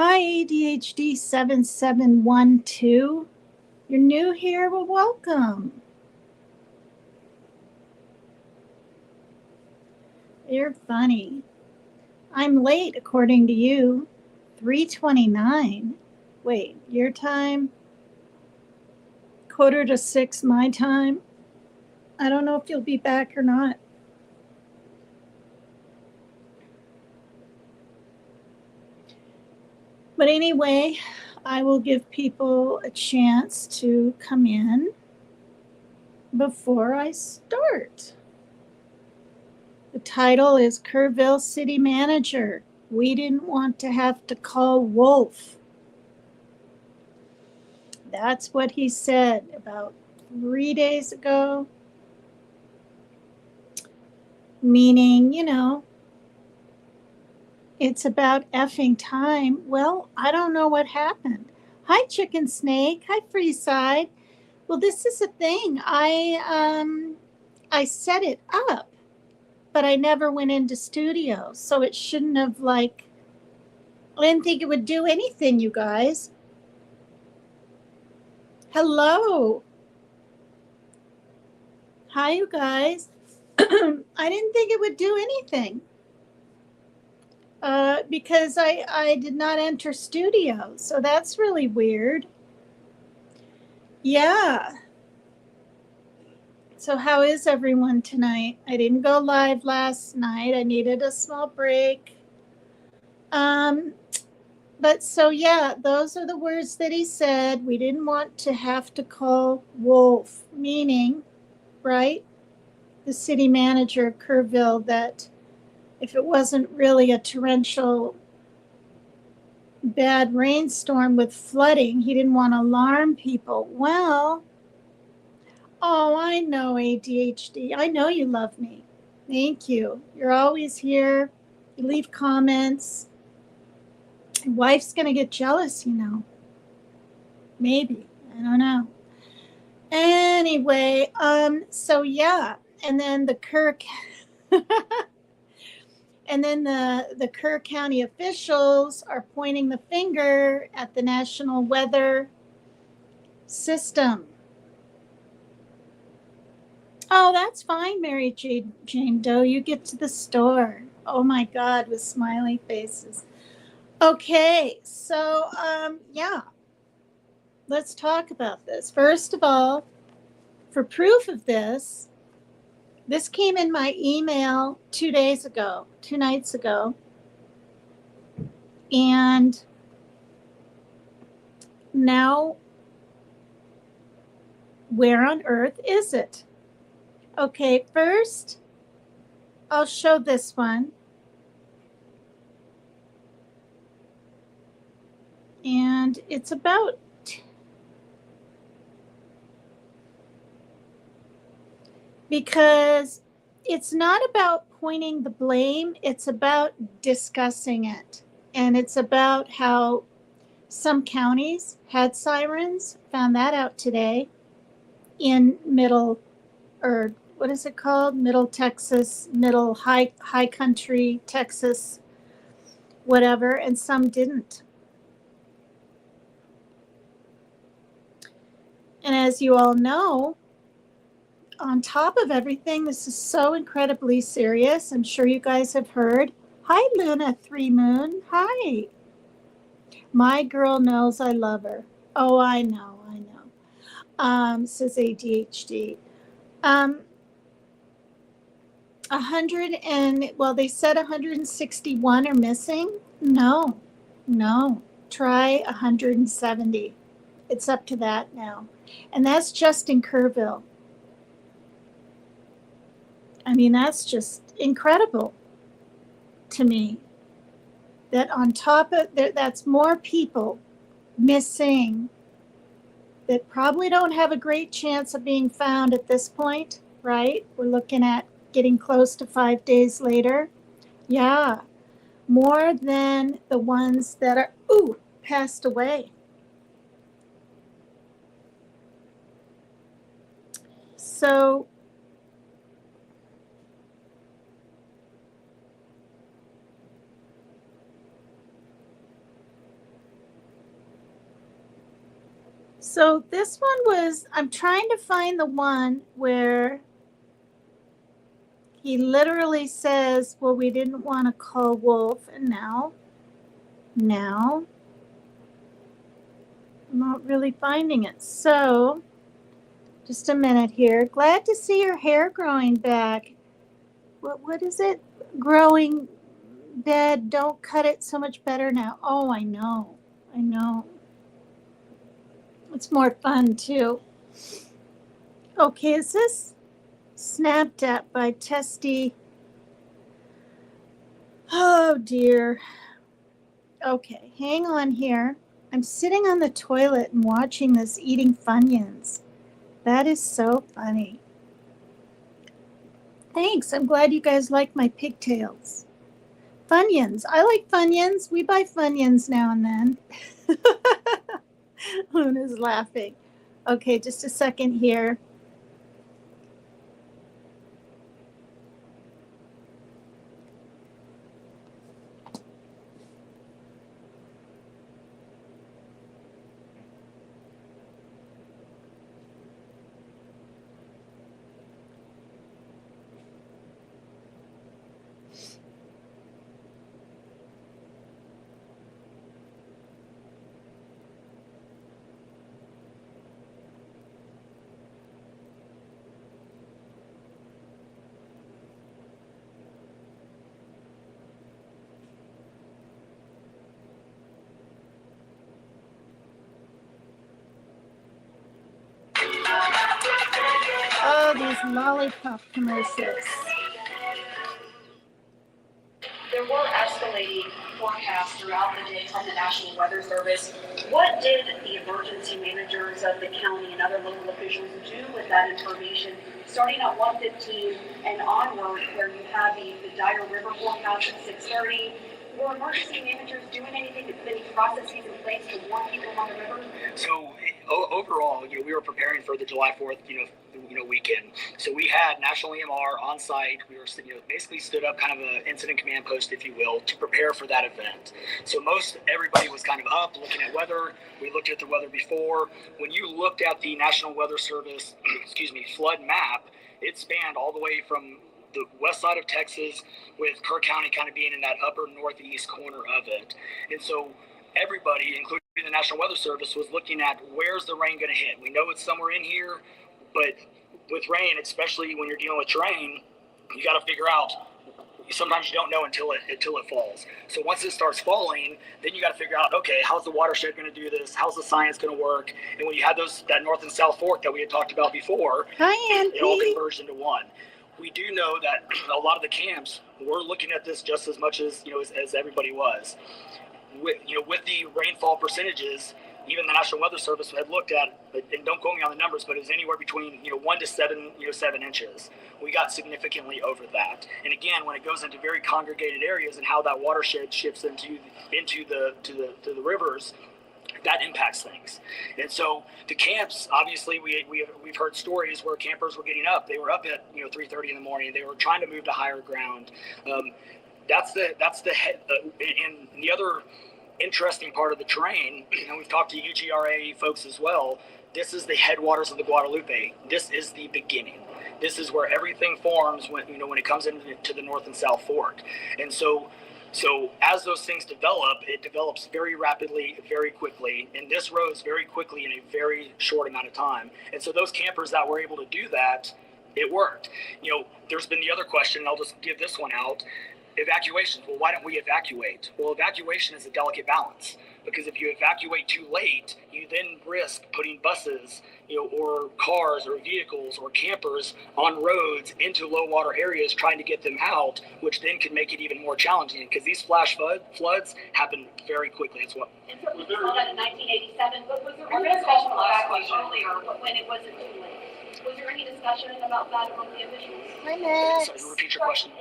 Hi, ADHD 7712. You're new here? Well, welcome. You're funny. I'm late, according to you. 3:29. Wait, your time? 5:45 my time? I don't know if you'll be back or not. But anyway, I will give people a chance to come in before I start. The title is Kerrville City Manager. We didn't want to have to call Wolf. That's what he said about 3 days ago. Meaning, it's about effing time. Well, I don't know what happened. Hi, Chicken Snake. Hi, Freeside. Well, this is a thing. I set it up, but I never went into studio, so it shouldn't have I didn't think it would do anything, you guys. Hello. Hi, you guys. I didn't think it would do anything because I did not enter studio, so that's really weird. Yeah. So how is everyone tonight? I didn't go live last night. I needed a small break. But so yeah, those are the words that he said. We didn't want to have to call Wolf, meaning, right? The city manager of Kerrville, that if it wasn't really a torrential bad rainstorm with flooding, he didn't want to alarm people. Well, oh, I know, ADHD. I know you love me. Thank you. You're always here. You leave comments. Your wife's going to get jealous, Maybe. I don't know. Anyway, so yeah. And then the Kerr and then the Kerr County officials are pointing the finger at the National Weather System. Oh, that's fine, Mary Jane Doe. You get to the store. Oh my God, with smiley faces. Okay, so yeah, let's talk about this. First of all, for proof of this came in my email 2 nights ago. And now, where on earth is it? Okay, first, I'll show this one. And it's about because it's not about pointing the blame, it's about discussing it. And it's about how some counties had sirens, found that out today, in middle, or what is it called? Middle Texas, middle high country Texas, whatever, and some didn't. And as you all know, on top of everything, this is so incredibly serious. I'm sure you guys have heard. Hi, Luna 3 Moon. Hi. My girl knows I love her. Oh, I know. Says ADHD. 100 and, well, they said 161 are missing. No. Try 170. It's up to that now. And that's just in Kerrville. I mean, that's just incredible to me. That on top of that's more people missing that probably don't have a great chance of being found at this point, right? We're looking at getting close to 5 days later. Yeah, more than the ones that are, passed away. So So this one was, I'm trying to find the one where he literally says, well, we didn't want to call wolf, and now, I'm not really finding it. So, just a minute here. Glad to see your hair growing back. What is it? Growing dead. Don't cut it so much better now. Oh, I know. It's more fun too. Okay, is this Snapped At by Testy? Oh dear. Okay, hang on here. I'm sitting on the toilet and watching this eating Funyuns. That is so funny. Thanks. I'm glad you guys like my pigtails. Funyuns. I like Funyuns. We buy Funyuns now and then. Luna's laughing. Okay, just a second here. Oh, these lollipop commercials. There were escalating forecasts throughout the day from the National Weather Service. What did the emergency managers of the county and other local officials do with that information, starting at 1:15 and onward, where you had the Dire River forecast at 6:30? Were emergency managers doing anything to put any processes in place to warn people on the river? So overall, we were preparing for the July 4th, weekend. So we had National EMR on site. We were, basically stood up kind of an incident command post, if you will, to prepare for that event. So everybody was kind of up looking at weather. We looked at the weather before. When you looked at the National Weather Service, flood map, it spanned all the way from the west side of Texas, with Kerr County kind of being in that upper northeast corner of it. And so everybody, including the National Weather Service, was looking at where's the rain going to hit. We know it's somewhere in here, but with rain, especially when you're dealing with terrain, you got to figure out. Sometimes you don't know until it falls. So once it starts falling, then you got to figure out, okay, how's the watershed going to do this? How's the science going to work? And when you had that north and south fork that we had talked about before, it all converged into one. We do know that a lot of the camps were looking at this just as much as as everybody was. With the rainfall percentages, even the National Weather Service had looked at, and don't quote me on the numbers, but it was anywhere between 1 to 7 inches. We got significantly over that. And again, when it goes into very congregated areas and how that watershed shifts into the rivers, that impacts things. And so the camps, obviously, we've heard stories where campers were getting up. They were up at 3:30 in the morning. They were trying to move to higher ground. That's the head. And the other interesting part of the terrain, and we've talked to UGRA folks as well, this is the headwaters of the Guadalupe. This is the beginning. This is where everything forms when it comes into the North and South Fork. And so as those things develop, it develops very rapidly, very quickly, and this rose very quickly in a very short amount of time. And so those campers that were able to do that, it worked. There's been the other question, and I'll just give this one out. Evacuations. Well, why don't we evacuate? Well, evacuation is a delicate balance, because if you evacuate too late, you then risk putting buses, or cars or vehicles or campers on roads into low water areas trying to get them out, which then can make it even more challenging, because these flash floods happen very quickly. It's what. And so we saw that in 1987, but was there any discussion about evacuation earlier, when it wasn't too late? Was there any discussion about that among the officials? Hi, Max. Sorry, repeat your question.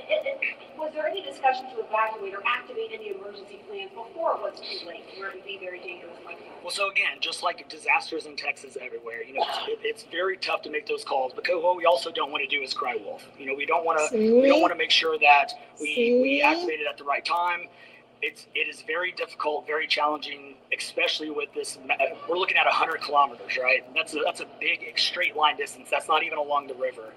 Was there any discussion to evacuate or activate any emergency plans before it was too late, where it would be very dangerous like that? Well, so again, just like disasters in Texas everywhere, it's very tough to make those calls, because what we also don't want to do is cry wolf. We don't want to make sure that we activate it at the right time. it is very difficult, very challenging, especially with this. We're looking at 100 kilometers, right? That's a big straight line distance. That's not even along the river.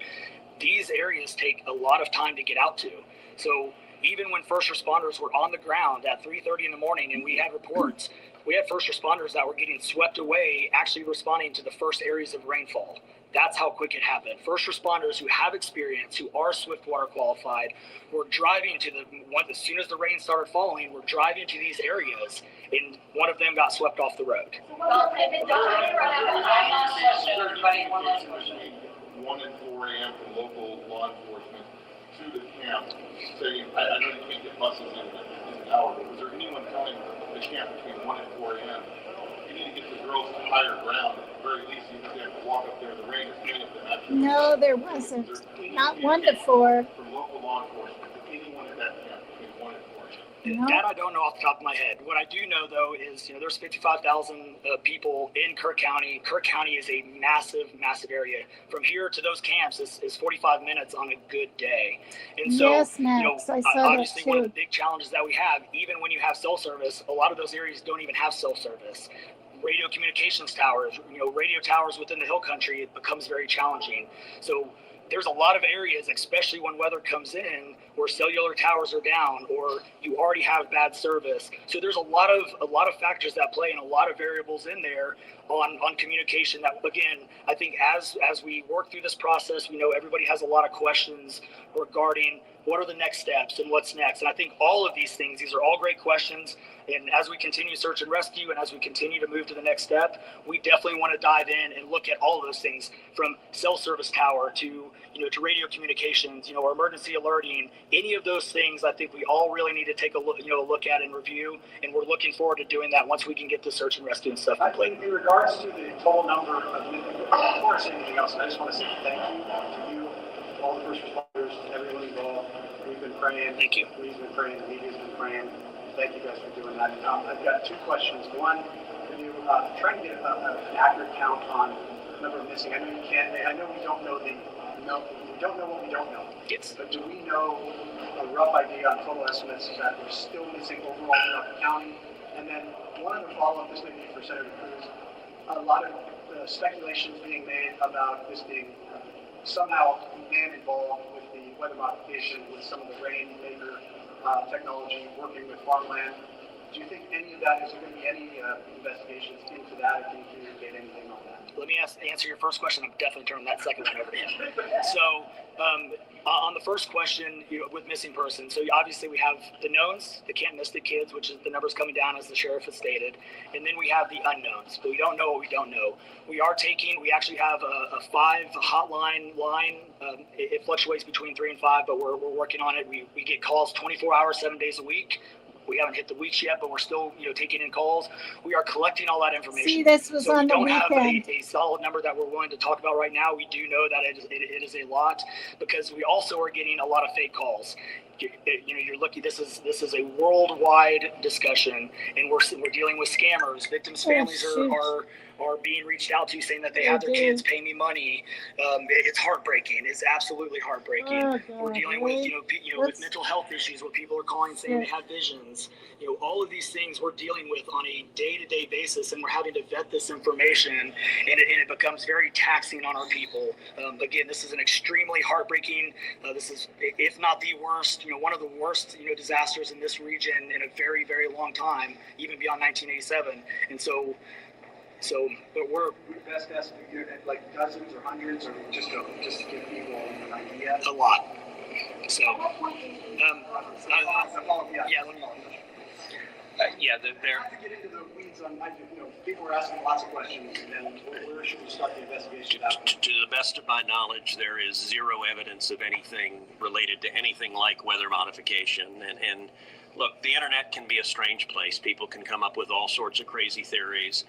These areas take a lot of time to get out to. So even when first responders were on the ground at 3:30 in the morning and we had reports, we had first responders that were getting swept away, actually responding to the first areas of rainfall. That's how quick it happened. First responders who have experience, who are Swiftwater qualified, were driving to as soon as the rain started falling, were driving to these areas, and one of them got swept off the road. Well, if it doesn't run out of time, last question, everybody, one last question. 1 and 4 a.m. from local law enforcement to the camp, saying, I know you can't get buses in an hour, but was there anyone telling the camp between 1 and 4 a.m.? You need to get the girls to higher ground. At the very least, you have to walk up there in the rain. If many of them actually. No, there wasn't. Not 1 to 4. From local law enforcement to anyone at that camp between 1 and 4 a.m. No. That I don't know off the top of my head. What I do know, though, is there's 55,000 people in Kerr County. Kerr County is a massive, massive area. From here to those camps is 45 minutes on a good day. And so, Yes, Max, I saw that obviously, one of too. the big challenges that we have, even when you have cell service, a lot of those areas don't even have cell service. Radio communications towers, radio towers within the hill country, it becomes very challenging. So there's a lot of areas, especially when weather comes in, where cellular towers are down or you already have bad service. So there's a lot of factors that play and a lot of variables in there on communication that, again, I think as we work through this process, we know everybody has a lot of questions regarding what are the next steps and what's next. And I think all of these are all great questions. And as we continue search and rescue and as we continue to move to the next step, we definitely want to dive in and look at all of those things, from cell service tower to radio communications, or emergency alerting. Any of those things, I think we all really need to take a look at and review. And we're looking forward to doing that once we can get the search and rescue and stuff complete. In regards to the total number of, before I say anything else, I just want to say thank you to you, all the first responders, to everyone involved. We've been praying. Thank you. We've been praying. The media's been praying. Thank you guys for doing that. I've got 2 questions. One, can you try to get an accurate count on the number of missing? I know you can't. I know we don't know we don't know what we don't know. Yes. But do we know a rough idea on total estimates that we're still missing overall throughout the county? And then one other follow-up, this may be for Senator Cruz. A lot of speculations being made about this being somehow man involved with the weather modification, with some of the rainmaker technology, working with farmland. Do you think any of that, is there going to be any investigations into that, or can you communicate anything on that? Let me answer your first question. I'm definitely turning that second one over to him. So on the first question, with missing persons, so obviously we have the knowns, the can't miss the kids, which is the numbers coming down as the sheriff has stated, and then we have the unknowns, but we don't know what we don't know. We actually have a 5 hotline line. It fluctuates between 3 and 5, but we're working on it. We get calls 24 hours, 7 days a week. We haven't hit the weeks yet, but we're still, taking in calls. We are collecting all that information. See, this was on the we don't weekend. have a solid number that we're willing to talk about right now. We do know that it is a lot, because we also are getting a lot of fake calls. You're lucky. This is a worldwide discussion, and we're dealing with scammers. Victims' families are being reached out to, saying that they have their kids pay me money. It's heartbreaking. It's absolutely heartbreaking. Oh, We're dealing with with mental health issues, where people are calling saying they have visions. All of these things we're dealing with on a day-to-day basis, and we're having to vet this information, and it becomes very taxing on our people. Again, this is an extremely heartbreaking. This is, if not the worst, one of the worst disasters in this region in a very, very long time, even beyond 1987. And so, but we're Best estimate, like dozens or hundreds, or just to give people an idea? a lot. So, They're not to get into the weeds on, people are asking lots of questions, and where should we start the investigation at? To the best of my knowledge, there is zero evidence of anything related to anything like weather modification. And look, the internet can be a strange place. People can come up with all sorts of crazy theories.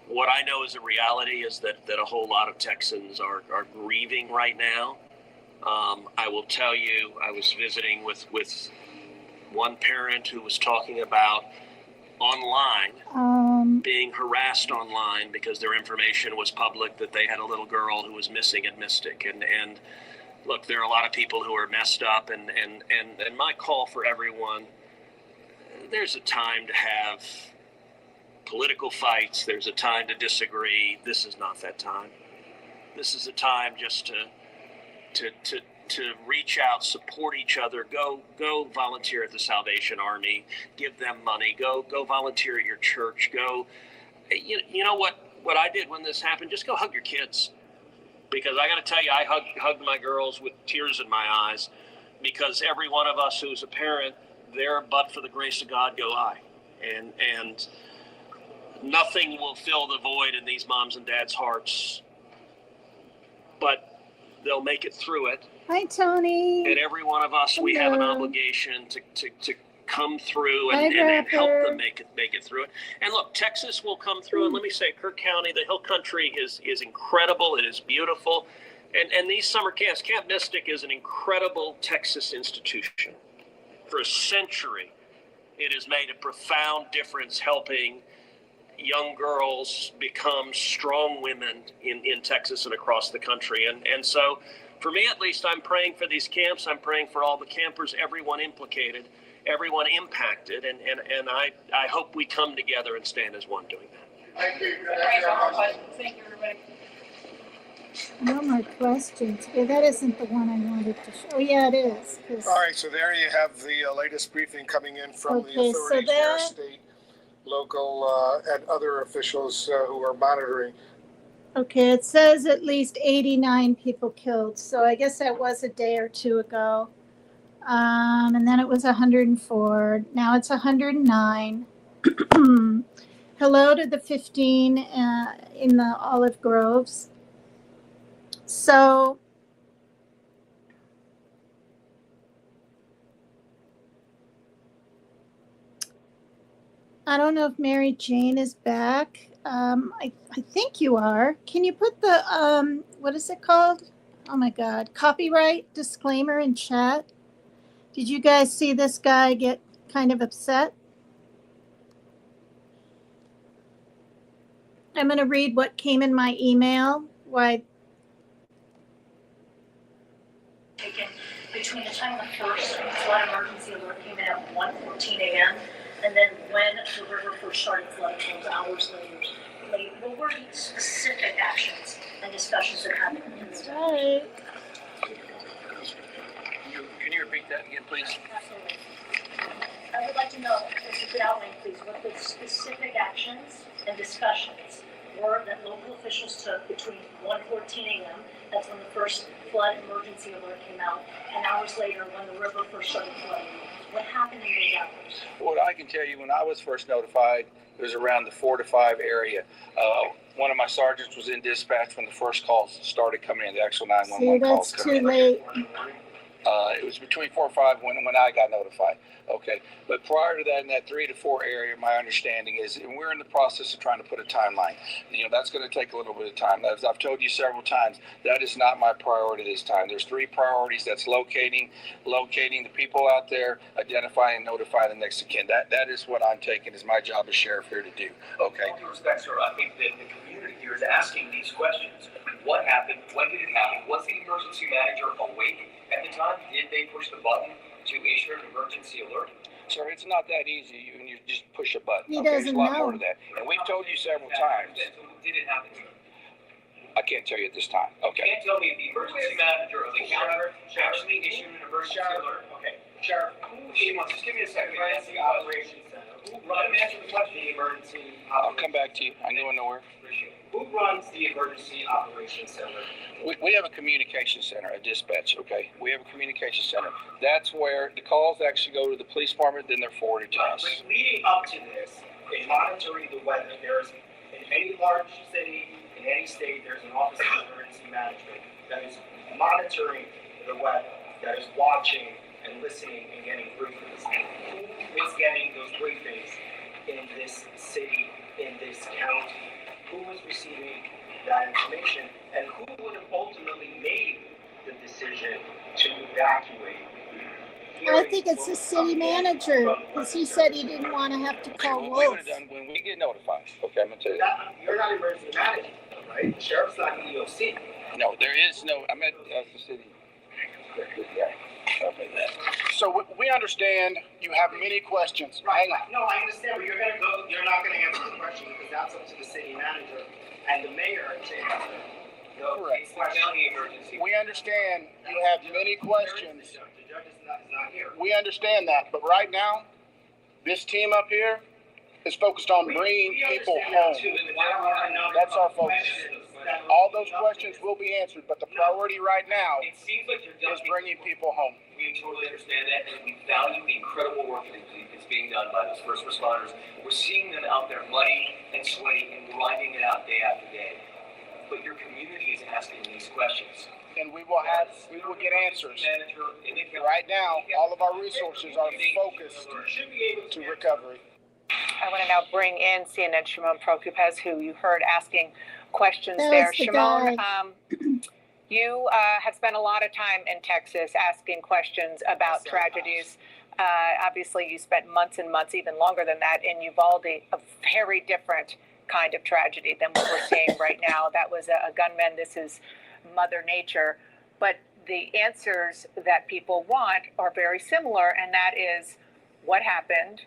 What I know is a reality is that a whole lot of Texans are grieving right now. I will tell you, I was visiting with one parent who was talking about online being harassed online because their information was public, that they had a little girl who was missing at Mystic. And look, there are a lot of people who are messed up, and my call for everyone, there's a time to have political fights. There's a time to disagree. This is not that time. This is a time just to reach out, support each other. Go volunteer at the Salvation Army. Give them money. Go volunteer at your church. Go. You know what I did when this happened? Just go hug your kids. Because I got to tell you, I hugged my girls with tears in my eyes, because every one of us who's a parent, there, but for the grace of God, go I. And nothing will fill the void in these moms and dads' hearts, but they'll make it through it. Hi, Tony. And every one of us, we have an Hello. obligation to come through Hi, and help Rapper. them make it through it. And look, Texas will come through. And let me say, Kerr County, the Hill Country is incredible. It is beautiful. And these summer camps, Camp Mystic is an incredible Texas institution. For a century, it has made a profound difference helping young girls become strong women in Texas and across the country. And so, for me at least, I'm praying for these camps. I'm praying for all the campers, everyone implicated, everyone impacted, and I hope we come together and stand as one doing that. Thank you, everybody. No more questions. Okay, that isn't the one I wanted to show. Oh, yeah, it is. 'Cause- All right, so there you have the latest briefing coming in from Okay, the so authorities there, that- state, local, and other officials who are monitoring. Okay, it says at least 89 people killed. So I guess that was a day or two ago. And then it was 104. Now it's 109. Hello to the 15 in the olive groves. So I don't know if Mary Jane is back. I think you are. Can you put the, what is it called? Oh my God, copyright disclaimer in chat? Did you guys see this guy get kind of upset? I'm going to read what came in my email. Why? Taken between the time the first flood emergency alert came in at 1:14 a.m. and then when the river first started flooding, those hours later. What were the specific actions and discussions that happened in this time? Right. Can you repeat that again, please? Absolutely. I would like to know, if you could outline, please, what the specific actions and discussions were that local officials took between 1:14 a.m., that's when the first flood emergency alert came out, and hours later when the river first started flooding. What happened in those hours? What I can tell you, when I was first notified, it was around the 4 to 5 area. One of my sergeants was in dispatch when the first calls started coming in, the actual See, 911 calls that's coming too in. late. It was between 4 or 5 when I got notified. Okay, but prior to that, in that 3 to 4 area, my understanding is, and we're in the process of trying to put a timeline. That's going to take a little bit of time. As I've told you several times, that is not my priority this time. There's 3 priorities. That's locating the people out there, identifying and notifying the next of kin. That is what I'm taking as my job as sheriff here to do. Okay. With all due respect, sir, I think that the community here is asking these questions. What happened? When did it happen? Was the emergency manager awake at the time? Did they push the button to issue an emergency alert? Sir, it's not that easy when you just push a button. He There's doesn't a lot know. more to that. And we've told you several times. So did it happen? I can't tell you at this time. You Okay. can't tell me if the emergency manager of the county actually issued an emergency alert. Okay. Sheriff, just give me a second. Runs the operations center? Who runs the emergency? I'll come back to you. I know where. Appreciate it. Who runs the emergency operations center? We have a communication center, a dispatch, okay? We have a communication center. That's where the calls actually go to the police department, then they're forwarded to us. But leading up to this, in monitoring the weather, there's, in any large city, in any state, there's an office of emergency management that is monitoring the weather, that is watching and listening and getting briefings. Who is getting those briefings in this city, in this county? Who is receiving that information? And who would have ultimately made the decision to evacuate? I think it's the city manager, because he said he didn't want to have to call What we would Wolf. have done when we get notified, okay, I'm gonna tell you. You're not emergency management, right? The sheriff's not the EOC. No, there is no, I'm at the city. Yeah. So we understand you have many questions. Right, Hang on. no, I understand, but you're not gonna answer the question because that's up to the city manager and the mayor to answer. Correct. It's the county emergency. We understand you have many questions. The judge is not here. We understand that, but right now, this team up here is focused on bringing people home. That's our focus. All those questions will be answered, but the priority right now It seems like you're is bringing people home. We totally understand that, and we value the incredible work that is being done by those first responders. We're seeing them out there muddy and sweaty and grinding it out day after day. But your community is asking these questions. And we will get answers. Right now, all of our resources are focused to recovery. I want to now bring in CNN Shimon Prokupez, who you heard asking questions That there. was the Shimon, guy. you have spent a lot of time in Texas asking questions about tragedies. Obviously, you spent months and months, even longer than that, in Uvalde, a very different kind of tragedy than what we're seeing right now. That was a gunman. This is Mother Nature. But the answers that people want are very similar, and that is what happened.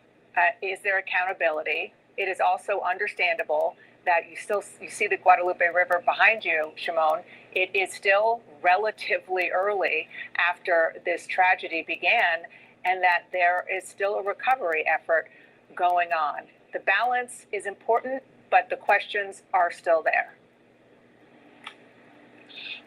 Is there accountability? It is also understandable that you see the Guadalupe River behind you, Shimon. It is still relatively early after this tragedy began, and that there is still a recovery effort going on. The balance is important, but the questions are still there.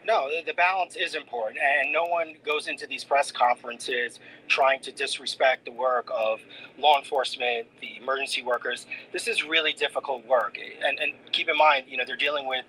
No, the balance is important, and no one goes into these press conferences trying to disrespect the work of law enforcement, the emergency workers. This is really difficult work, and keep in mind, they're dealing with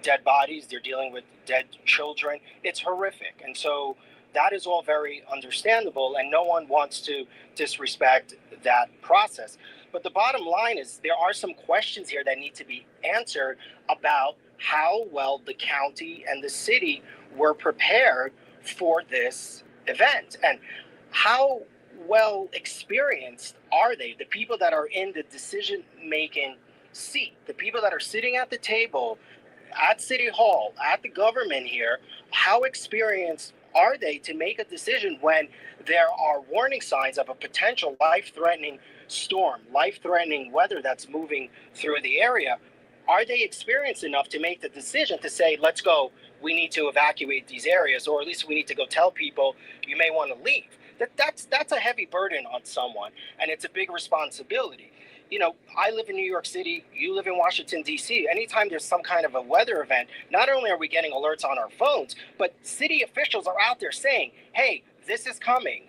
dead bodies, they're dealing with dead children. It's horrific, and so that is all very understandable, and no one wants to disrespect that process. But the bottom line is there are some questions here that need to be answered about how well the county and the city were prepared for this event, and how well experienced are they, the people that are in the decision-making seat, the people that are sitting at the table at City Hall, at the government here. How experienced are they to make a decision when there are warning signs of a potential life-threatening storm, life-threatening weather that's moving through the area? Are they experienced enough to make the decision to say, let's go, we need to evacuate these areas, or at least we need to go tell people you may want to leave? That's a heavy burden on someone, and it's a big responsibility. I live in New York City, you live in Washington, D.C. Anytime there's some kind of a weather event, not only are we getting alerts on our phones, but city officials are out there saying, hey, this is coming,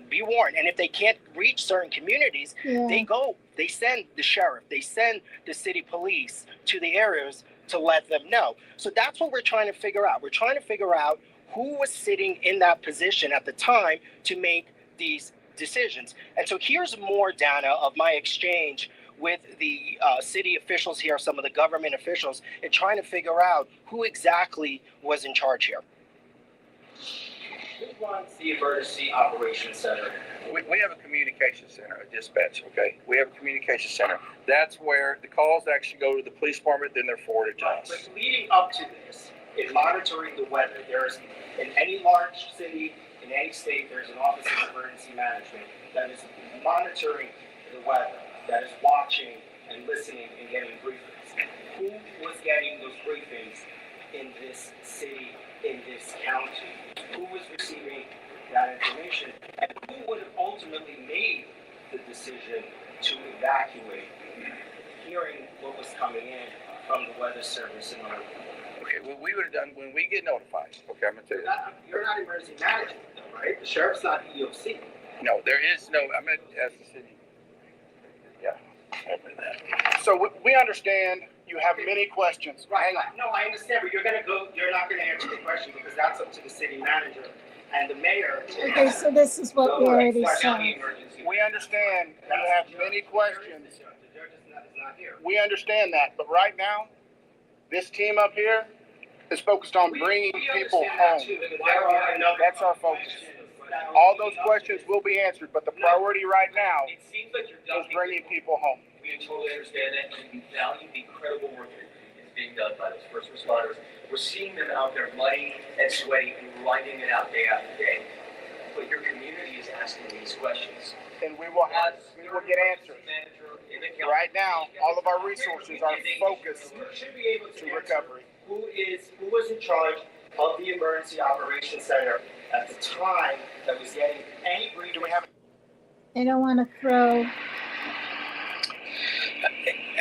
be warned. And if they can't reach certain communities, they send the sheriff, they send the city police to the areas to let them know. So that's what we're trying to figure out. We're trying to figure out who was sitting in that position at the time to make these decisions. And so here's more, Dana, of my exchange with the city officials here, some of the government officials, and trying to figure out who exactly was in charge here. Who runs the Emergency Operations Center? We have a communication center, a dispatch, okay? We have a communication center. That's where the calls actually go to the police department, then they're forwarded to us. But leading up to this, in monitoring the weather, there's, in any large city, in any state, there's an Office of Emergency Management that is monitoring the weather, that is watching and listening and getting briefings. Who was getting those briefings in this city, in this county? Who was receiving that information? And who would have ultimately made the decision to evacuate, hearing what was coming in from the Weather Service and all? Okay, what we would have done when we get notified, okay, I'm going to tell you. You're not emergency management, though, right? The sheriff's not EOC. No, there is no, I'm going to ask the city. Yeah, over that. So we understand you have many questions. Right. No, I understand, but you're not gonna answer the question because that's up to the city manager and the mayor. Okay, so this is what we already saw. We understand you have many questions. The judge is not here. We understand that, but right now, this team up here is focused on bringing people home. That's our focus. All those questions will be answered, but the priority right now It seems like you're is dumping. bringing people home. We totally understand that, and we value the incredible work that is being done by those first responders. We're seeing them out there muddy and sweaty and grinding it out day after day. but your community is asking these questions. And we will get answers. Right now, all of our resources are focused to recovery. Who was in charge of the emergency operations center at the time that was getting any brief? Do we have? They don't want to throw.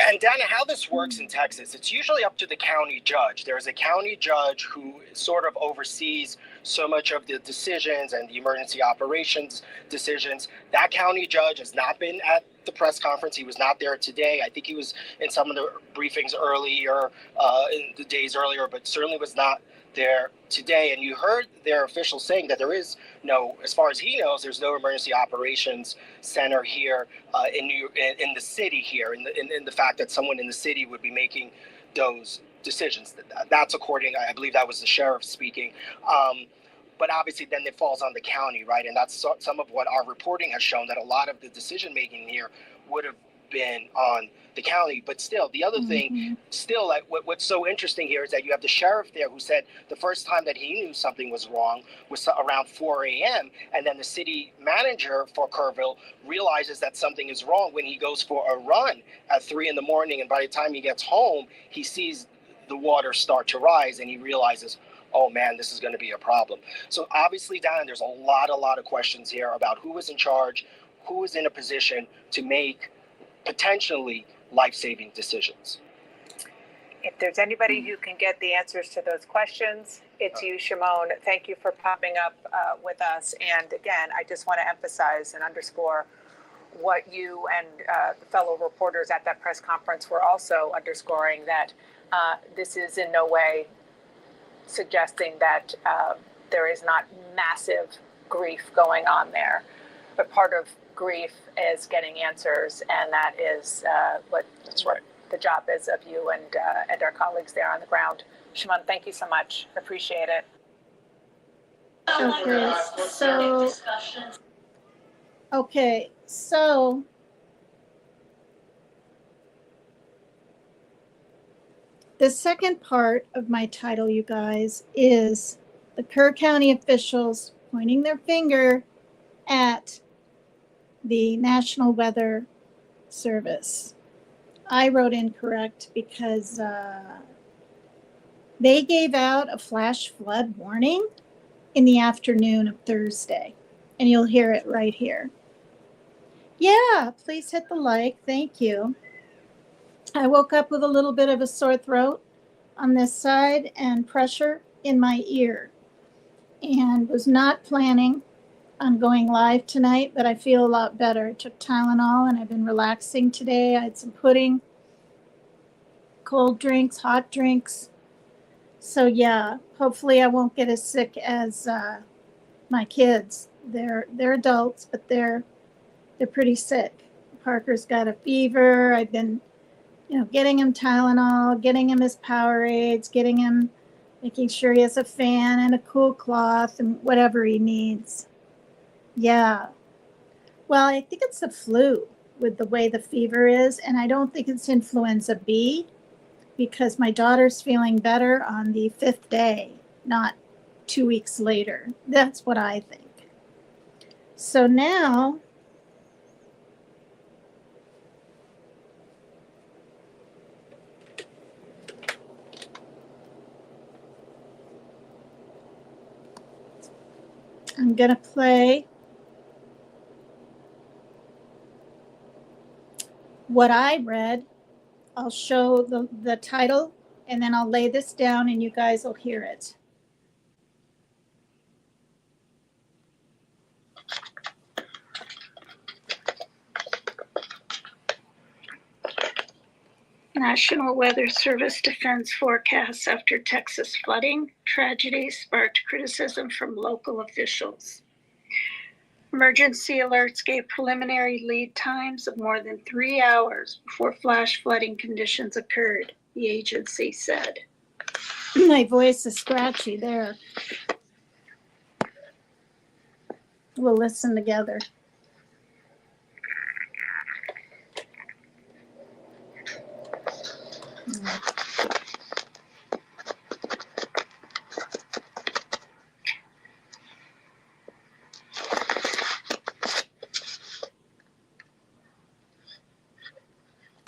And Dana, how this works in Texas, it's usually up to the county judge. There's a county judge who sort of oversees so much of the decisions and the emergency operations decisions. That county judge has not been at the press conference. He was not there today. I think he was in some of the briefings earlier, in the days earlier, but certainly was not there today. And you heard their officials saying that there is no, as far as he knows, there's no emergency operations center here in the city here, in the fact that someone in the city would be making those decisions. That's according, I believe that was the sheriff speaking. But obviously then it falls on the county, right? And that's some of what our reporting has shown, that a lot of the decision making here would have been on the county. But still, the other thing, still, like what's so interesting here is that you have the sheriff there who said the first time that he knew something was wrong was around 4 a.m. And then the city manager for Kerrville realizes that something is wrong when he goes for a run at 3 a.m. And by the time he gets home, he sees the water start to rise and he realizes, oh man, this is going to be a problem. So obviously, Don, there's a lot of questions here about who was in charge, who was in a position to make potentially life-saving decisions. If there's anybody who can get the answers to those questions, it's you, Shimon. Thank you for popping up with us. And again, I just want to emphasize and underscore what you and the fellow reporters at that press conference were also underscoring, that this is in no way suggesting that there is not massive grief going on there. But part of grief is getting answers, and that is what the job is of you and our colleagues there on the ground. Shimon, thank you so much. Appreciate it. Okay, so the second part of my title, you guys, is the Kerr County officials pointing their finger at the National Weather Service. I wrote incorrect because they gave out a flash flood warning in the afternoon of Thursday, and you'll hear it right here. Yeah, please hit the like. Thank you. I woke up with a little bit of a sore throat on this side and pressure in my ear, and was not planning on going live tonight, but I feel a lot better. I took Tylenol and I've been relaxing today. I had some pudding, cold drinks, hot drinks. So yeah, hopefully I won't get as sick as my kids. They're adults, but they're pretty sick. Parker's got a fever. I've been, getting him Tylenol, getting him his Powerades, making sure he has a fan and a cool cloth and whatever he needs. Yeah. Well, I think it's the flu with the way the fever is, and I don't think it's influenza B, because my daughter's feeling better on the 5th day, not 2 weeks later. That's what I think. So now, I'm going to play what I read. I'll show the title, and then I'll lay this down and you guys will hear it. National Weather Service defense forecasts after Texas flooding tragedy sparked criticism from local officials. Emergency alerts gave preliminary lead times of more than 3 hours before flash flooding conditions occurred, the agency said. My voice is scratchy there. We'll listen together.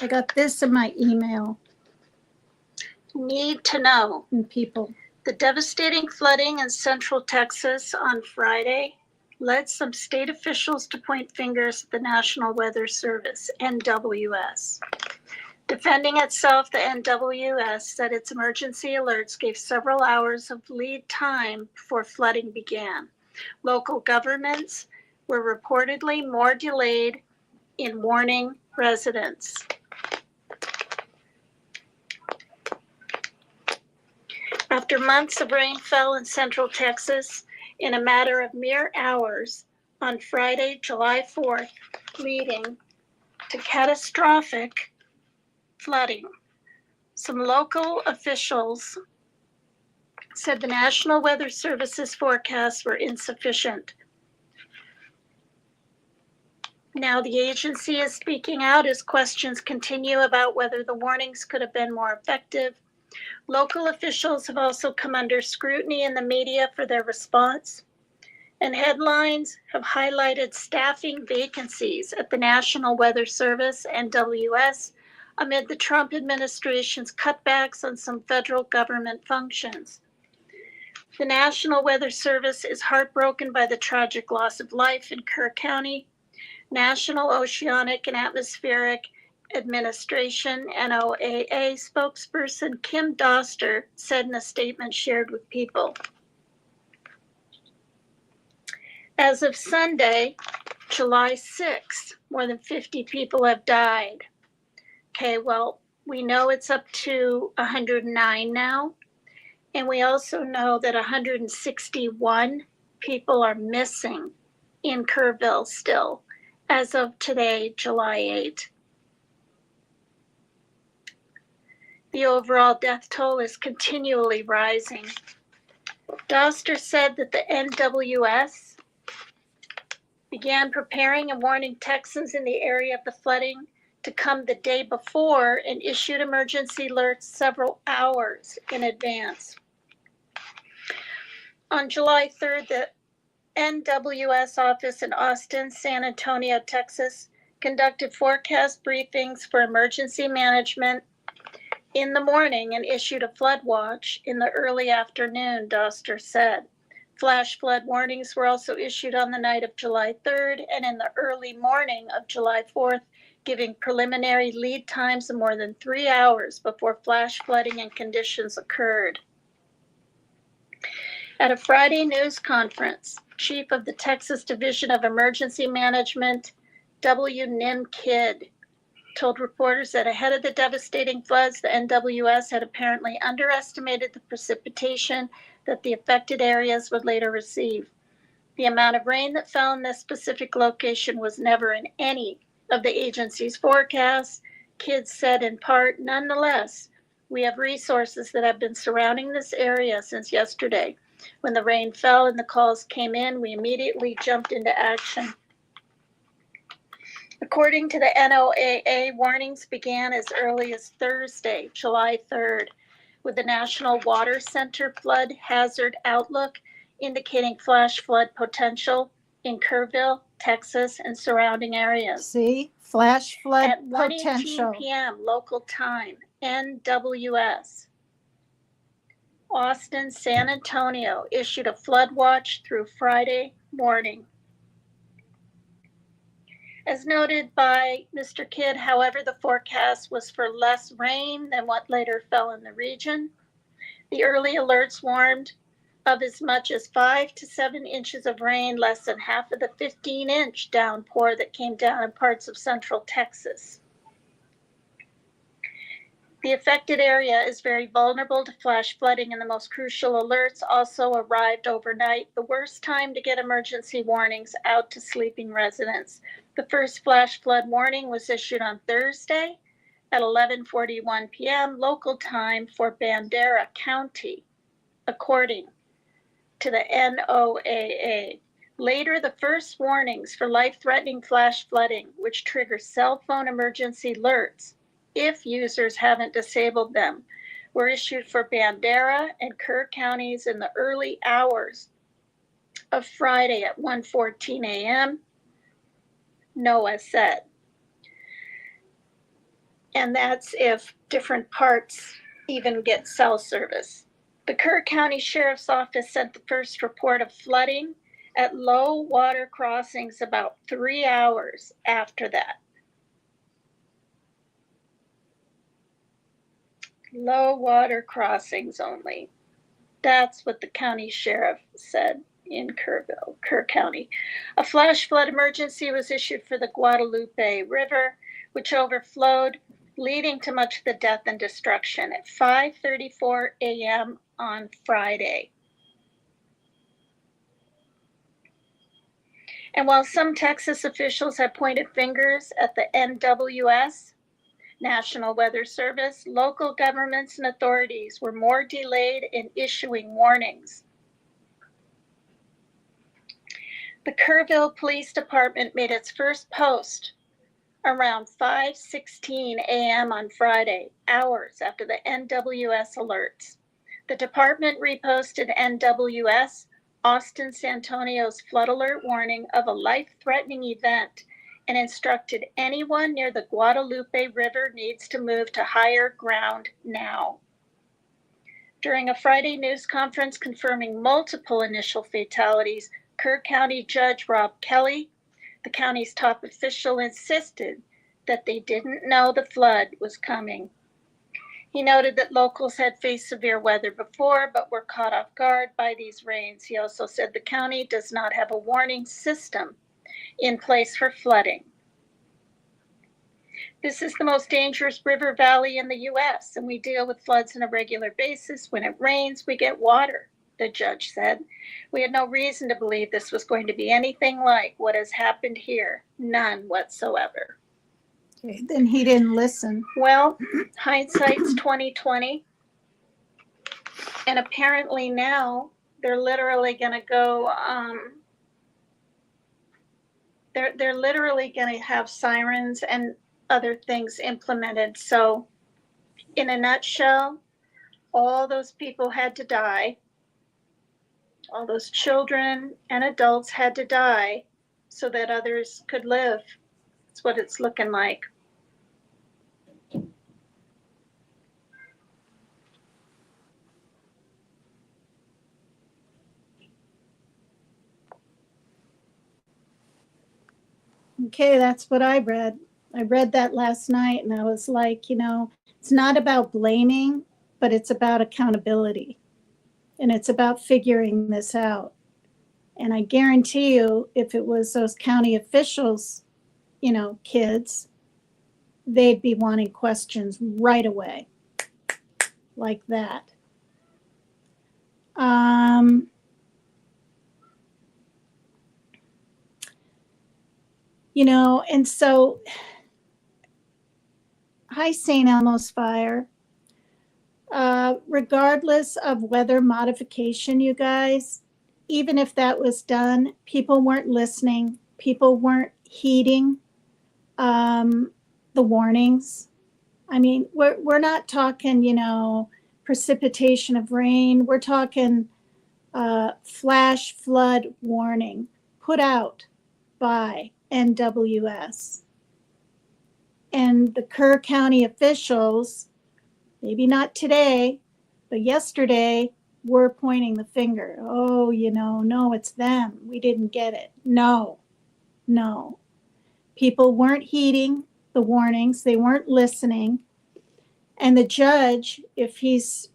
I got this in my email Need to know. from people. The devastating flooding in central Texas on Friday led some state officials to point fingers at the National Weather Service, NWS. Defending itself, the NWS said its emergency alerts gave several hours of lead time before flooding began. Local governments were reportedly more delayed in warning residents. After months of rain fell in central Texas in a matter of mere hours on Friday, July 4th, leading to catastrophic flooding. Some local officials said the National Weather Service's forecasts were insufficient. Now the agency is speaking out as questions continue about whether the warnings could have been more effective. Local officials have also come under scrutiny in the media for their response, and headlines have highlighted staffing vacancies at the National Weather Service, NWS, amid the Trump administration's cutbacks on some federal government functions. The National Weather Service is heartbroken by the tragic loss of life in Kerr County. National Oceanic and Atmospheric Administration, NOAA spokesperson Kim Doster said in a statement shared with People. As of Sunday, July 6th, more than 50 people have died. Okay, well, we know it's up to 109 now, and we also know that 161 people are missing in Kerrville still, as of today, July 8th. The overall death toll is continually rising. Doster said that the NWS began preparing and warning Texans in the area of the flooding to come the day before and issued emergency alerts several hours in advance. On July 3rd, the NWS office in Austin, San Antonio, Texas, conducted forecast briefings for emergency management in the morning and issued a flood watch in the early afternoon, Doster said. Flash flood warnings were also issued on the night of July 3rd and in the early morning of July 4th, giving preliminary lead times of more than 3 hours before flash flooding and conditions occurred. At a Friday news conference, Chief of the Texas Division of Emergency Management, W. Nim Kidd, told reporters that ahead of the devastating floods, the NWS had apparently underestimated the precipitation that the affected areas would later receive. The amount of rain that fell in this specific location was never in any of the agency's forecasts, Kidd said in part. Nonetheless, we have resources that have been surrounding this area since yesterday. When the rain fell and the calls came in, we immediately jumped into action. According to the NOAA, warnings began as early as Thursday, July 3rd, with the National Water Center Flood Hazard Outlook indicating flash flood potential in Kerrville, Texas, and surrounding areas. See, flash flood At 1:18 potential. p.m. local time, NWS, Austin, San Antonio issued a flood watch through Friday morning. As noted by Mr. Kidd, however, the forecast was for less rain than what later fell in the region. The early alerts warned of as much as 5 to 7 inches of rain, less than half of the 15-inch downpour that came down in parts of central Texas. The affected area is very vulnerable to flash flooding, and the most crucial alerts also arrived overnight, the worst time to get emergency warnings out to sleeping residents. The first flash flood warning was issued on Thursday at 11:41 p.m. local time for Bandera County, according to the NOAA. Later, the first warnings for life-threatening flash flooding, which trigger cell phone emergency alerts if users haven't disabled them, were issued for Bandera and Kerr counties in the early hours of Friday at 1:14 a.m., NOAA said. And that's if different parts even get cell service. The Kerr County Sheriff's Office sent the first report of flooding at low water crossings about 3 hours after that. Low water crossings only. That's what the county sheriff said in Kerr County. A flash flood emergency was issued for the Guadalupe River, which overflowed, leading to much of the death and destruction at 5:34 a.m. on Friday. And while some Texas officials have pointed fingers at the NWS, National Weather Service, local governments and authorities were more delayed in issuing warnings. The Kerrville Police Department made its first post around 5:16 a.m. on Friday, hours after the NWS alerts. The department reposted NWS Austin Santonio's flood alert warning of a life-threatening event and instructed anyone near the Guadalupe River needs to move to higher ground now. During a Friday news conference confirming multiple initial fatalities, Kerr County Judge Rob Kelly, the county's top official, insisted that they didn't know the flood was coming. He noted that locals had faced severe weather before, but were caught off guard by these rains. He also said the county does not have a warning system in place for flooding. This is the most dangerous river valley in the U.S., and we deal with floods on a regular basis. When it rains, we get water, the judge said. We had no reason to believe this was going to be anything like what has happened here. None whatsoever. Okay, then he didn't listen. Well, hindsight's 2020. And apparently now they're literally going to go, they're literally going to have sirens and other things implemented. So in a nutshell, all those people had to die. All those children and adults had to die so that others could live. That's what it's looking like. Okay, that's what I read. I read that last night and I was like, you know, it's not about blaming, but it's about accountability. And it's about figuring this out. And I guarantee you, if it was those county officials, you know, kids, they'd be wanting questions right away, like that. You know, and so, hi, St. Elmo's Fire. Regardless of weather modification, you guys, even if that was done, people weren't listening. People weren't heeding the warnings. I mean, we're not talking, you know, precipitation of rain. We're talking flash flood warning put out by NWS. And the Kerr County officials, maybe not today, but yesterday, were pointing the finger. Oh, you know, no, it's them. We didn't get it. No. People weren't heeding the warnings. They weren't listening. And the judge, if he's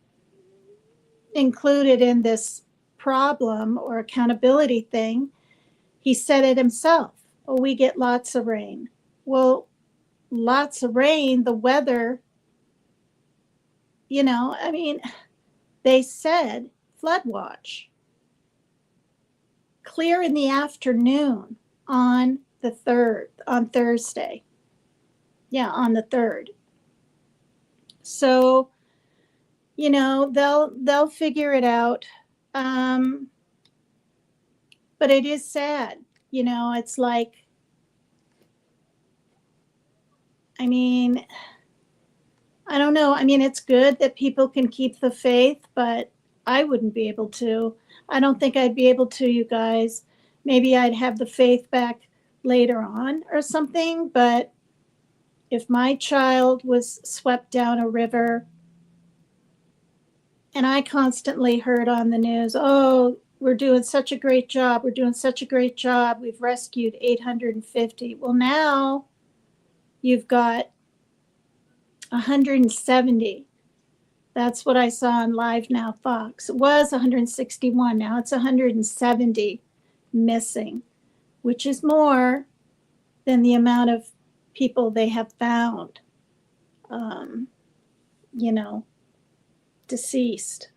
included in this problem or accountability thing, he said it himself. Oh, we get lots of rain. Well, lots of rain, the weather, you know, I mean, they said flood watch. Clear in the afternoon on the 3rd, on Thursday. Yeah, on the 3rd. So, you know, they'll figure it out. But it is sad. You know, it's like, I mean, I don't know. I mean, it's good that people can keep the faith, but I wouldn't be able to. I don't think I'd be able to, you guys. Maybe I'd have the faith back later on or something, but if my child was swept down a river, and I constantly heard on the news, oh, we're doing such a great job. We're doing such a great job. We've rescued 850. Well, now you've got 170. That's what I saw on Live Now Fox. It was 161. Now it's 170 missing, which is more than the amount of people they have found, deceased.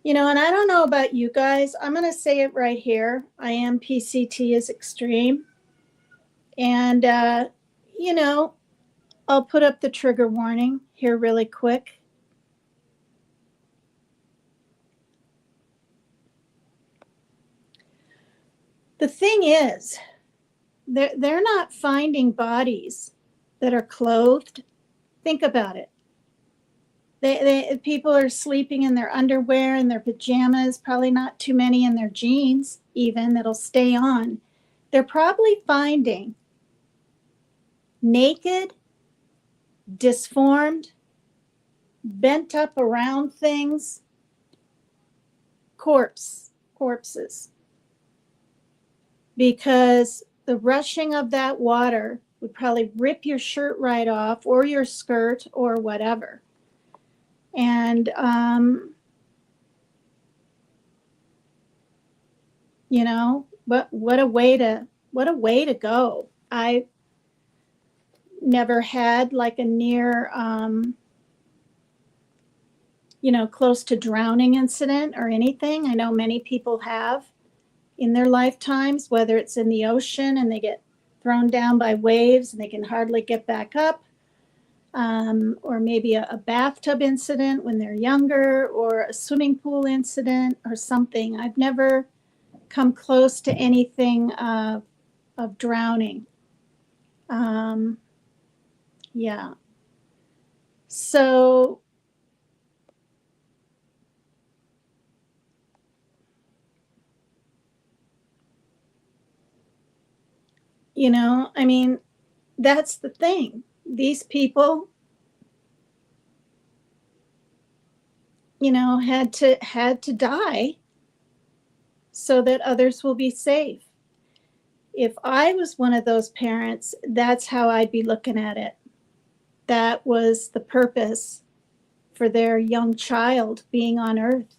And I don't know about you guys. I'm going to say it right here. I am PCT is extreme. And, I'll put up the trigger warning here really quick. The thing is, they're not finding bodies that are clothed. Think about it. People are sleeping in their underwear and their pajamas, probably not too many in their jeans even that'll stay on. They're probably finding naked, disformed, bent up around things, corpses. Because the rushing of that water would probably rip your shirt right off or your skirt or whatever. And, what a way to go. I never had like a near, close to drowning incident or anything. I know many people have in their lifetimes, whether it's in the ocean and they get thrown down by waves and they can hardly get back up, or maybe a bathtub incident when they're younger, or a swimming pool incident or something. I've never come close to anything of drowning. Yeah. So, that's the thing. These people, had to die so that others will be safe. If I was one of those parents, that's how I'd be looking at it. That was the purpose for their young child being on Earth.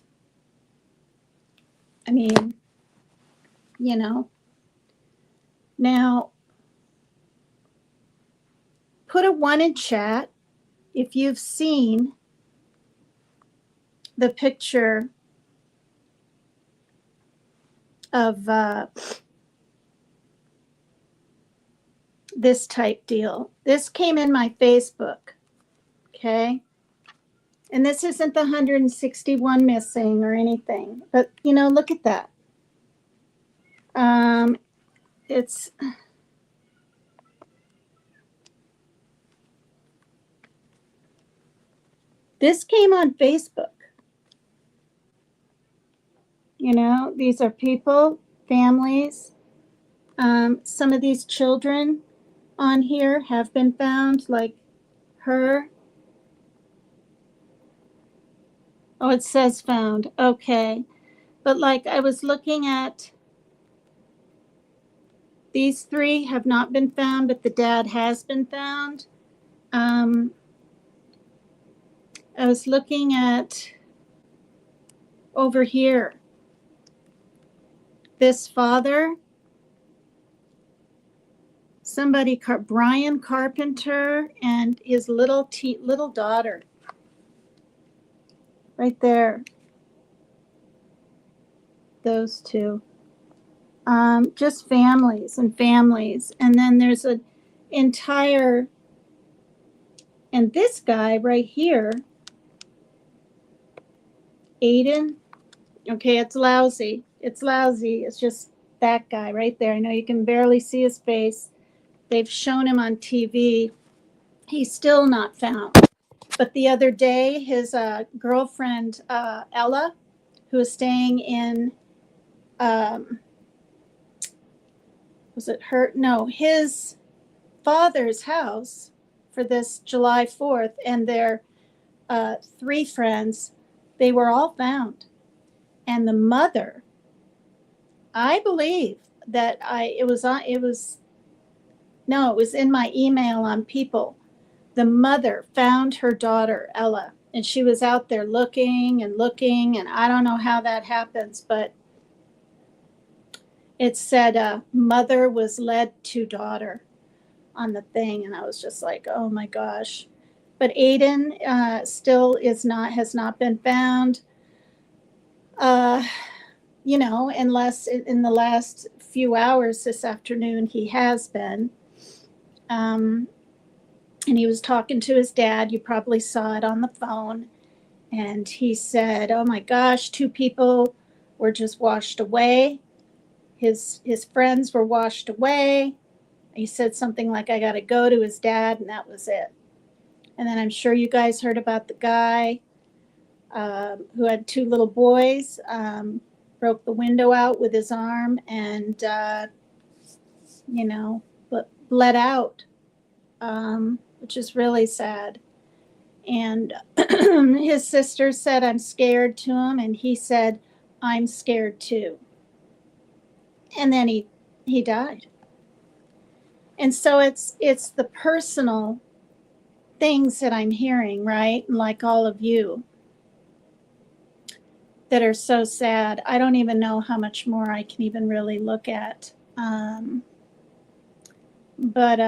Now, put a 1 in chat if you've seen the picture of this type deal. This came in my Facebook, okay? And this isn't the 161 missing or anything, but look at that. This came on Facebook. These are people, families. Some of these children on here have been found, like her. Oh, it says found. Okay. But like I was looking at, these 3 have not been found, but the dad has been found. I was looking at over here. This father, Brian Carpenter, and his little daughter. Right there. Those 2. Just families and families. And then there's an entire, and this guy right here, Aiden. Okay, it's lousy. It's just that guy right there. I know you can barely see his face. They've shown him on TV. He's still not found. But the other day, his girlfriend, Ella, who was staying in, was it her? No, his father's house for this July 4th, and their 3 friends, they were all found. And the mother, I believe that it was in my email on People. The mother found her daughter, Ella, and she was out there looking, and I don't know how that happens, but it said mother was led to daughter on the thing, and I was just like, oh my gosh. But Aiden still has not been found. Unless in the last few hours this afternoon he has been. And he was talking to his dad. You probably saw it on the phone. And he said, oh my gosh, 2 people were just washed away. His friends were washed away. He said something like, I got to go to his dad, and that was it. And then I'm sure you guys heard about the guy who had 2 little boys, broke the window out with his arm and, bled out, which is really sad. And his sister said, I'm scared to him. And he said, I'm scared too. And then he died. And so it's the personal things that I'm hearing, right? Like all of you, that are so sad. I don't even know how much more I can even really look at. But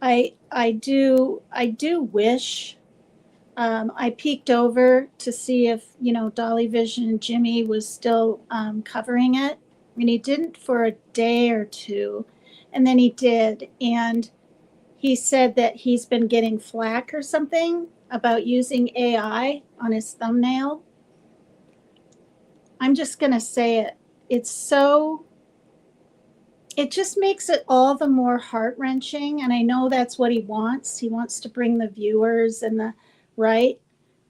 I do wish. I peeked over to see if Dolly Vision Jimmy was still covering it, and he didn't for a day or 2, and then he did, and he said that he's been getting flack or something about using AI on his thumbnail. I'm just gonna say it. It just makes it all the more heart-wrenching, and I know that's what he wants. He wants to bring the viewers and the right,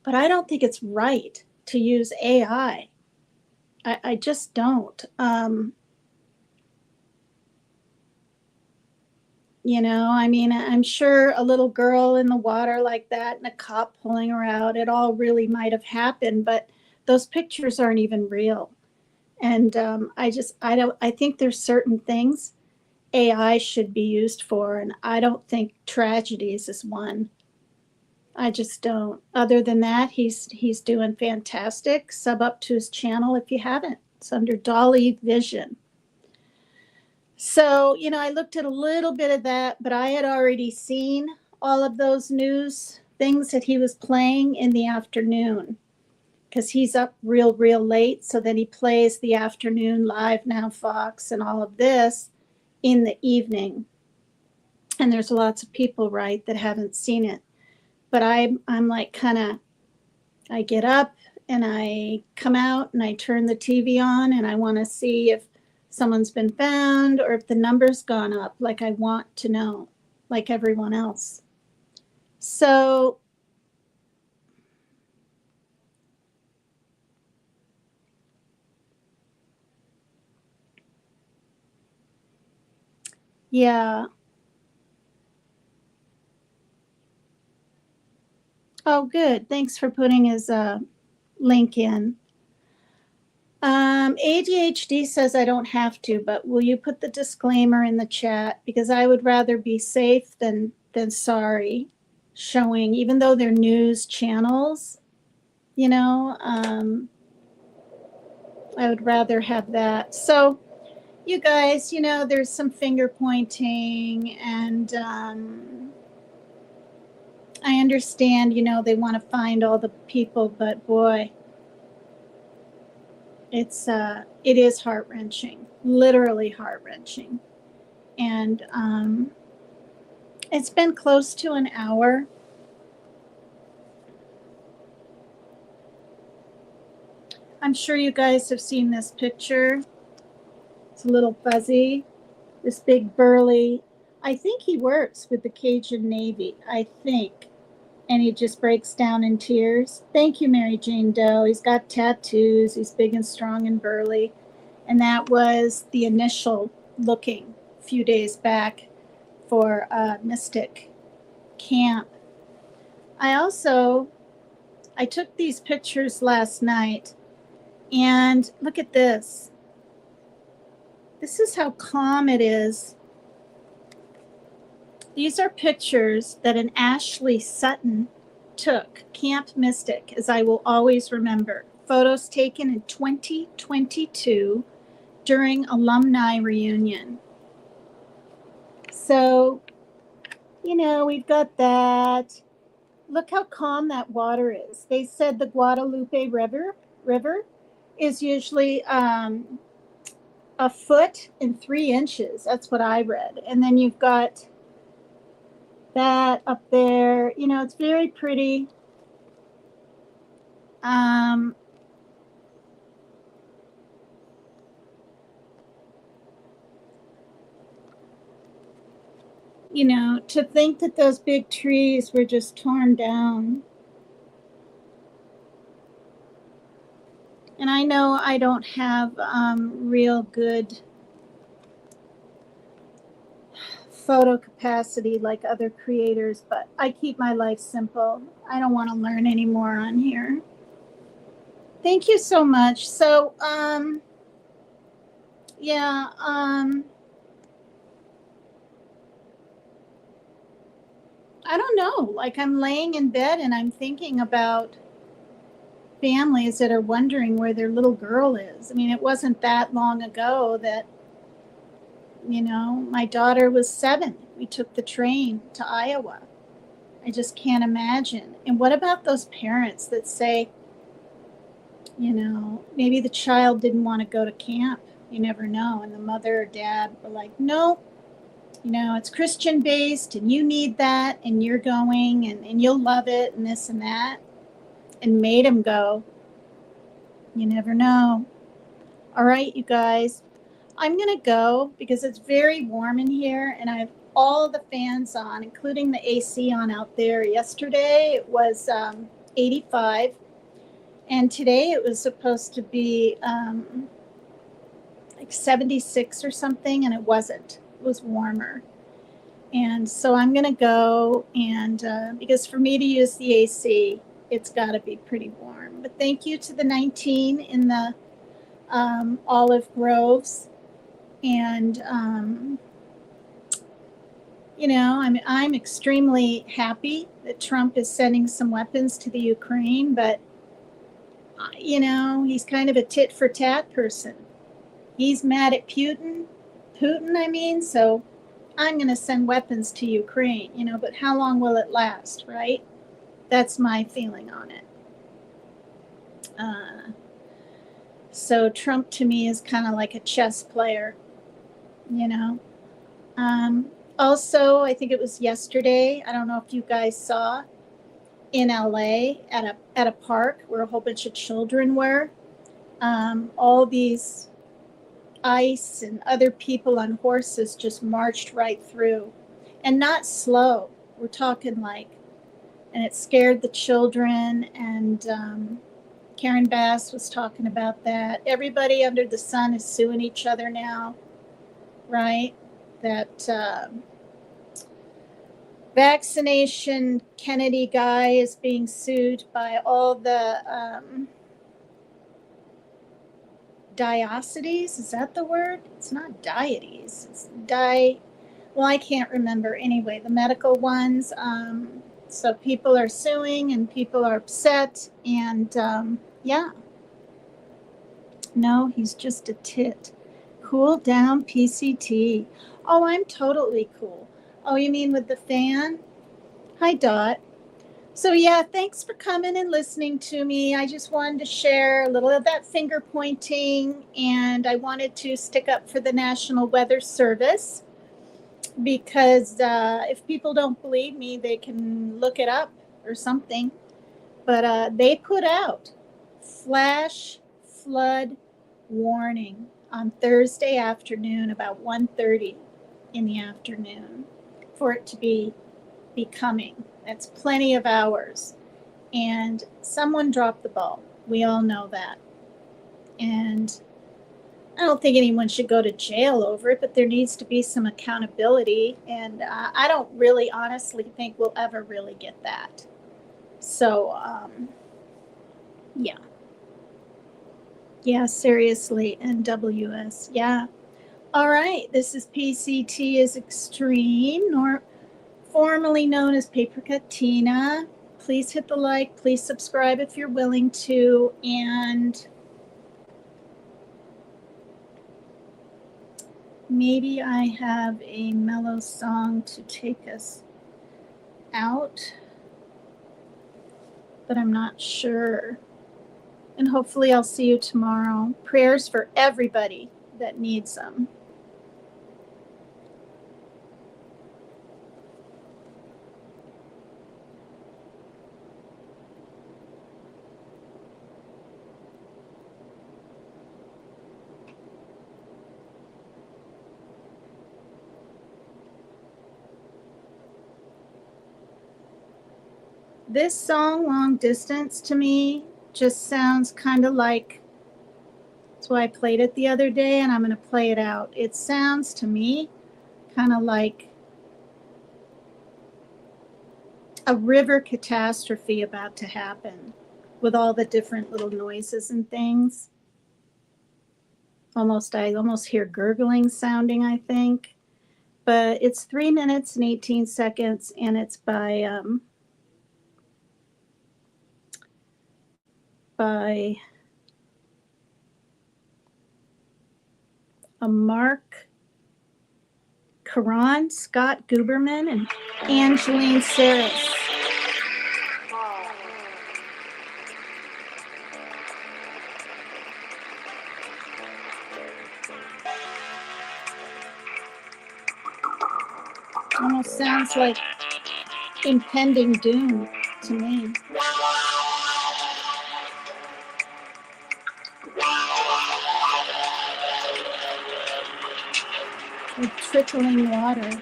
but I don't think it's right to use AI. I just don't. I'm sure a little girl in the water like that and a cop pulling her out, it all really might have happened, but those pictures aren't even real. And I think there's certain things AI should be used for, and I don't think tragedies is one. I just don't. Other than that, he's doing fantastic. Sub up to his channel if you haven't. It's under Dolly Vision. So, I looked at a little bit of that, but I had already seen all of those news things that he was playing in the afternoon, because he's up real late. So then he plays the afternoon Live Now Fox and all of this in the evening. And there's lots of people, right, that haven't seen it. But I'm like I get up and I come out and I turn the TV on, and I want to see if someone's been found or if the number's gone up. Like, I want to know, like everyone else. So yeah. Oh, good. Thanks for putting his link in. ADHD says I don't have to, but will you put the disclaimer in the chat? Because I would rather be safe than sorry showing, even though they're news channels, I would rather have that. So you guys, there's some finger pointing, and I understand, they want to find all the people, but boy, it is heart-wrenching, literally heart-wrenching. And it's been close to an hour. I'm sure you guys have seen this picture. It's a little fuzzy, this big burly, I think he works with the Cajun Navy, I think. And he just breaks down in tears. Thank you, Mary Jane Doe. He's got tattoos. He's big and strong and burly. And that was the initial looking few days back for Mystic Camp. I took these pictures last night, and look at this. This is how calm it is. These are pictures that an Ashley Sutton took, Camp Mystic, as I will always remember. Photos taken in 2022 during alumni reunion. So, we've got that. Look how calm that water is. They said the Guadalupe River is usually 1.3 feet. That's what I read. And then you've got that up there. It's very pretty. To think that those big trees were just torn down. And I know I don't have real good photo capacity like other creators, but I keep my life simple. I don't want to learn anymore on here. Thank you so much. So, I don't know. Like, I'm laying in bed and I'm thinking about families that are wondering where their little girl is. I mean, it wasn't that long ago that, my daughter was 7. We took the train to Iowa. I just can't imagine. And what about those parents that say, maybe the child didn't want to go to camp? You never know. And the mother or dad were like, no, it's Christian based and you need that and you're going and you'll love it and this and that, and made them go. You never know. All right, you guys, I'm going to go because it's very warm in here and I have all the fans on, including the AC on out there. Yesterday it was 85 and today it was supposed to be like 76 or something, and it wasn't. It was warmer. And so I'm going to go, and because for me to use the AC, it's got to be pretty warm. But thank you to the 19 in the olive groves. And, I'm extremely happy that Trump is sending some weapons to the Ukraine, but, he's kind of a tit for tat person. He's mad at Putin, so I'm going to send weapons to Ukraine, but how long will it last, right? That's my feeling on it. So Trump to me is kind of like a chess player, Also, I think it was yesterday, I don't know if you guys saw, in LA at a park where a whole bunch of children were, all these ICE and other people on horses just marched right through, and not slow. We're talking and it scared the children, and Karen Bass was talking about that. Everybody under the sun is suing each other now, right? That vaccination Kennedy guy is being sued by all the dioceses. Is that the word? It's not deities. It's well, I can't remember. Anyway, the medical ones. So people are suing and people are upset. And no, he's just a tit. Cool down, PCT. Oh, I'm totally cool. Oh, you mean with the fan? Hi, Dot. So yeah, thanks for coming and listening to me. I just wanted to share a little of that finger pointing, and I wanted to stick up for the National Weather Service because if people don't believe me, they can look it up or something. But they put out flash flood warning on Thursday afternoon about 1:30 in the afternoon for it to be coming. That's plenty of hours. And someone dropped the ball. We all know that. And I don't think anyone should go to jail over it, but there needs to be some accountability. And I don't really honestly think we'll ever really get that. So, yeah. Yeah, seriously, NWS. Yeah. All right. This is PCT is Extreme, nor formerly known as Papercut Tina. Please hit the like. Please subscribe if you're willing to. And maybe I have a mellow song to take us out, but I'm not sure. And hopefully I'll see you tomorrow. Prayers for everybody that needs them. This song, Long Distance, to me just sounds kind of like, that's why I played it the other day, and I'm going to play it out. It sounds to me kind of like a river catastrophe about to happen with all the different little noises and things. I almost hear gurgling sounding, I think. But it's 3 minutes and 18 seconds, and it's by a Mark Caron, Scott Guberman, and Angeline Saris. Almost sounds like impending doom to me. With trickling water.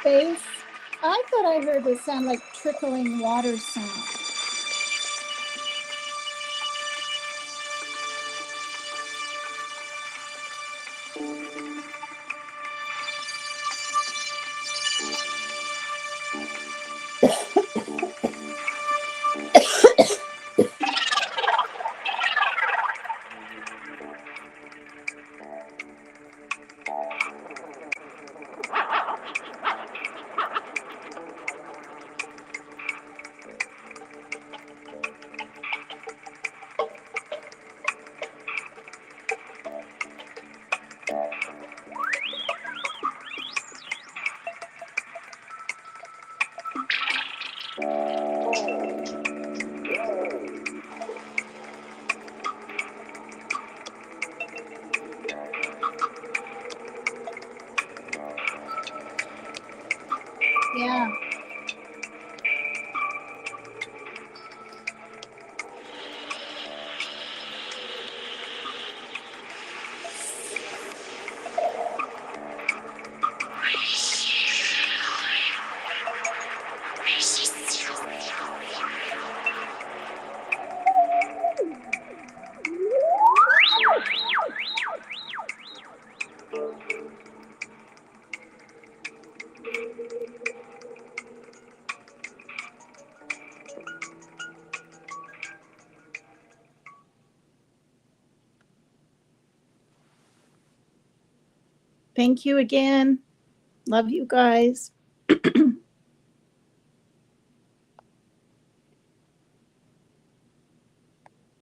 Space. I thought I heard this sound like trickling water sound. Yeah. Thank you again. Love you guys.